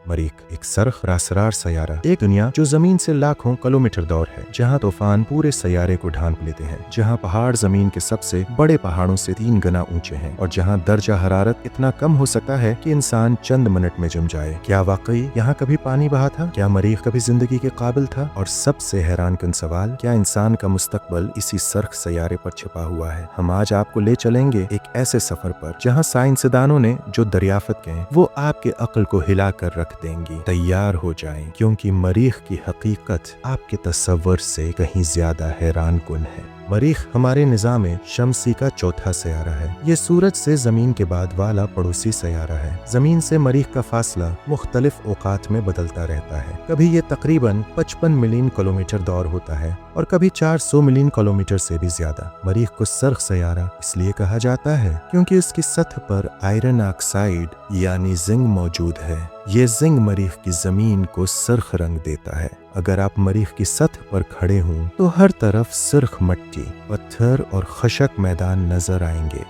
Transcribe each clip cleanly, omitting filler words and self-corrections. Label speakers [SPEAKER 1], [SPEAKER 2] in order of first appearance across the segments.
[SPEAKER 1] मरीख एक सरख रासरार सयारा, एक दुनिया जो जमीन से लाखों किलोमीटर दूर है, जहाँ तूफान पूरे सयारे को ढांप लेते हैं, जहाँ पहाड़ जमीन के सबसे बड़े पहाड़ों से 3 गुना ऊंचे हैं और जहाँ दर्जा हरारत इतना कम हो सकता है कि इंसान चंद मिनट में जम जाए। क्या वाकई यहाँ कभी पानी बहा था? क्या मरीख कभी जिंदगी के काबिल था? और सबसे हैरानकुन सवाल, क्या इंसान का मुस्तकबल इसी सरख सयारे पर छिपा हुआ है? हम आज आपको ले चलेंगे एक ऐसे सफर पर जहाँ साइंसदानों ने जो दरियाफ्त किए वो आपके अक्ल को हिला कर रख देंगी। तैयार हो जाएं, क्योंकि मरीख की हकीकत आपके तस्वर से कहीं ज्यादा हैरानकुन है। मरीख हमारे निज़ाम शमसी का चौथा सयारा है। ये सूरज से जमीन के बाद वाला पड़ोसी सयारा है। जमीन से मरीख का फासला मुख्तलिफ औकात में बदलता रहता है। कभी ये तकरीबन 55 मिलियन किलोमीटर दूर होता है और कभी 400 मिलियन किलोमीटर से भी ज्यादा। मरीख को सरख सयारा इसलिए कहा जाता है क्योंकि उसकी सतह पर आयरन ऑक्साइड यानी जिंक मौजूद है। ये जिंक मरीख की जमीन को सुर्ख रंग देता है। अगर आप मरीख की सतह पर खड़े हों तो हर तरफ सुर्ख मिट्टी, पत्थर और खशक मैदान नजर आएंगे।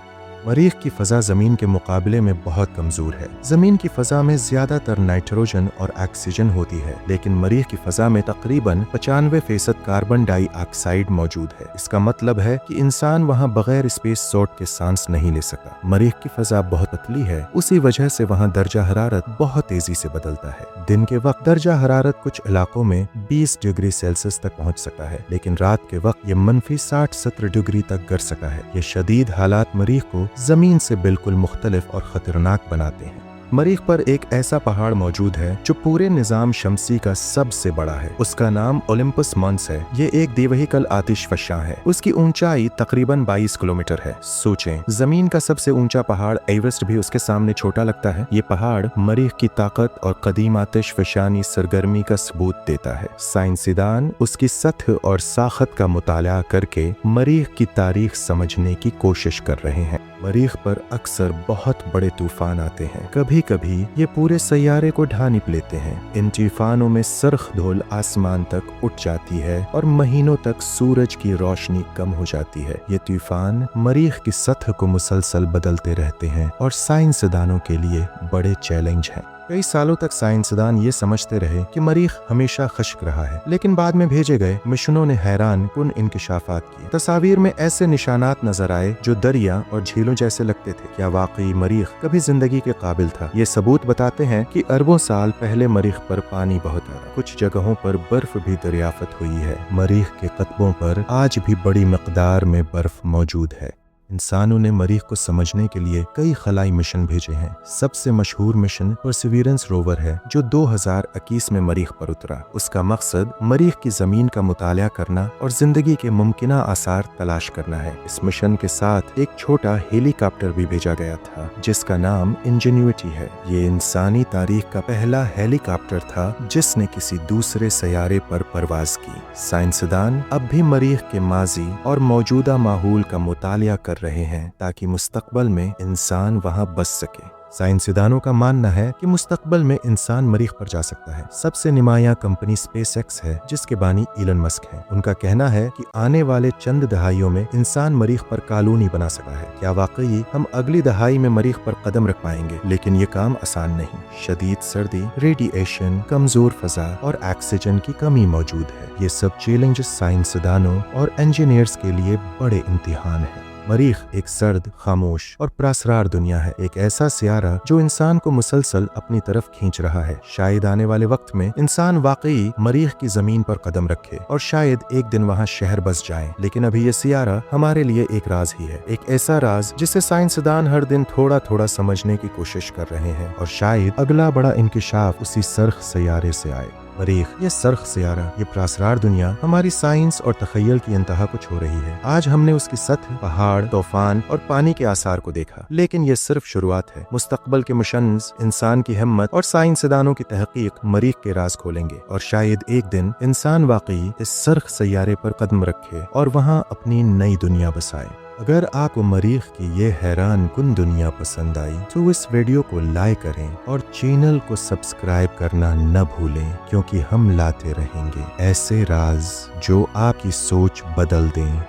[SPEAKER 1] मरीख की फ़ज़ा ज़मीन के मुकाबले में बहुत कमज़ोर है। ज़मीन की फ़ज़ा में ज़्यादातर नाइट्रोजन और ऑक्सीजन होती है, लेकिन मरीख की फ़ज़ा में तकरीबन 95% कार्बन डाइऑक्साइड मौजूद है। इसका मतलब है कि इंसान वहाँ बगैर स्पेस सूट के सांस नहीं ले सकता। मरीख की फ़ज़ा बहुत पतली है, उसी वजह से वहाँ दर्जा हरारत बहुत तेज़ी से बदलता है। दिन के वक्त दर्जा हरारत कुछ इलाकों में 20 डिग्री सेल्सियस तक पहुँच सकता है, लेकिन रात के वक्त ये -60-70 डिग्री तक गिर सकता है। ये शदीद हालात मरीख को जमीन से बिल्कुल मुख्तलिफ और खतरनाक बनाते हैं। मरीख पर एक ऐसा पहाड़ मौजूद है जो पूरे निज़ाम शमसी का सबसे बड़ा है। उसका नाम ओलंपस मॉन्स है। ये एक देवहिकल आतिशफशां है। उसकी ऊंचाई तकरीबन 22 किलोमीटर है। सोचें, जमीन का सबसे ऊंचा पहाड़ एवरेस्ट भी उसके सामने छोटा लगता है। ये पहाड़ मरीख की ताकत और कदीम आतिशफशानी सरगर्मी का सबूत देता है। साइंसदान उसकी सतह और साखत का मुताला करके मरीख की तारीख समझने की कोशिश कर रहे हैं। मरीख पर अक्सर बहुत बड़े तूफान आते हैं। कभी कभी ये पूरे सैयारे को ढांप लेते हैं। इन तूफानों में सरख धूल आसमान तक उठ जाती है और महीनों तक सूरज की रोशनी कम हो जाती है। ये तूफान मरीख की सतह को मुसलसल बदलते रहते हैं और साइंसदानों के लिए बड़े चैलेंज हैं। कई सालों तक साइंसदान ये समझते रहे कि मरीख हमेशा खुश्क रहा है, लेकिन बाद में भेजे गए मिशनों ने हैरान कुन इंकशाफात किए। तस्वीर में ऐसे निशानात नजर आए जो दरिया और झीलों जैसे लगते थे। क्या वाकई मरीख कभी जिंदगी के काबिल था? ये सबूत बताते हैं कि अरबों साल पहले मरीख पर पानी बहुत था। कुछ जगहों पर बर्फ भी दरियाफ्त हुई है। मरीख के कतबों पर आज भी बड़ी मकदार में बर्फ मौजूद है। इंसानों ने मरीख को समझने के लिए कई खलाई मिशन भेजे हैं। सबसे मशहूर मिशन परसिवियरेंस रोवर है जो 2021 में मरीख पर उतरा। उसका मकसद मरीख की जमीन का मुताला करना और जिंदगी के मुमकिना आसार तलाश करना है। इस मिशन के साथ एक छोटा हेलीकॉप्टर भी भेजा गया था जिसका नाम इंजेन्युइटी है। ये इंसानी तारीख का पहला हेलीकॉप्टर था जिसने किसी दूसरे सयारे पर परवाज की। साइंसदान अब भी मरीख के माजी और मौजूदा माहौल का मुताला कर रहे हैं ताकि मुस्तकबल में इंसान वहां बस सके। साइंसदानों का मानना है कि मुस्तकबल में इंसान मरीख पर जा सकता है। सबसे नुमायां कंपनी स्पेसएक्स है जिसके बानी इलन मस्क हैं। उनका कहना है कि आने वाले चंद दहाइयों में इंसान मरीख पर कॉलोनी बना सकता है। क्या वाकई हम अगली दहाई में मरीख पर कदम रख पाएंगे? लेकिन ये काम आसान नहीं। शदीद सर्दी, रेडिएशन, कमजोर फजा और ऑक्सीजन की कमी मौजूद है। ये सब चैलेंजेस साइंसदानों और इंजीनियर्स के लिए बड़े इम्तिहान है। मरीख एक सर्द, खामोश और प्रासरार दुनिया है। एक ऐसा सियारा जो इंसान को मुसलसल अपनी तरफ खींच रहा है। शायद आने वाले वक्त में इंसान वाकई मरीख की जमीन पर कदम रखे और शायद एक दिन वहाँ शहर बस जाए। लेकिन अभी ये सियारा हमारे लिए एक राज ही है। एक ऐसा राज जिसे साइंसदान हर दिन थोड़ा थोड़ा समझने की कोशिश कर रहे हैं और शायद अगला बड़ा इंकिशाफ उसी सरख सियारे से आए। मरीख, ये सरख सियारा, ये प्रासरार दुनिया हमारी साइंस और तखय्युल की इंतहा को छू रही है। आज हमने उसकी सतह, पहाड़, तूफान और पानी के आसार को देखा, लेकिन ये सिर्फ शुरुआत है। मुस्तकबल के मिशंस इंसान की हिम्मत और साइंसदानों की तहकीक मरीख के राज खोलेंगे और शायद एक दिन इंसान वाकई इस सरख सियारे पर कदम रखे और वहाँ अपनी नई दुनिया बसाए। अगर आपको मरीख की ये हैरान कुन दुनिया पसंद आई तो इस वीडियो को लाइक करें और चैनल को सब्सक्राइब करना न भूलें, क्योंकि हम लाते रहेंगे ऐसे राज जो आपकी सोच बदल दें।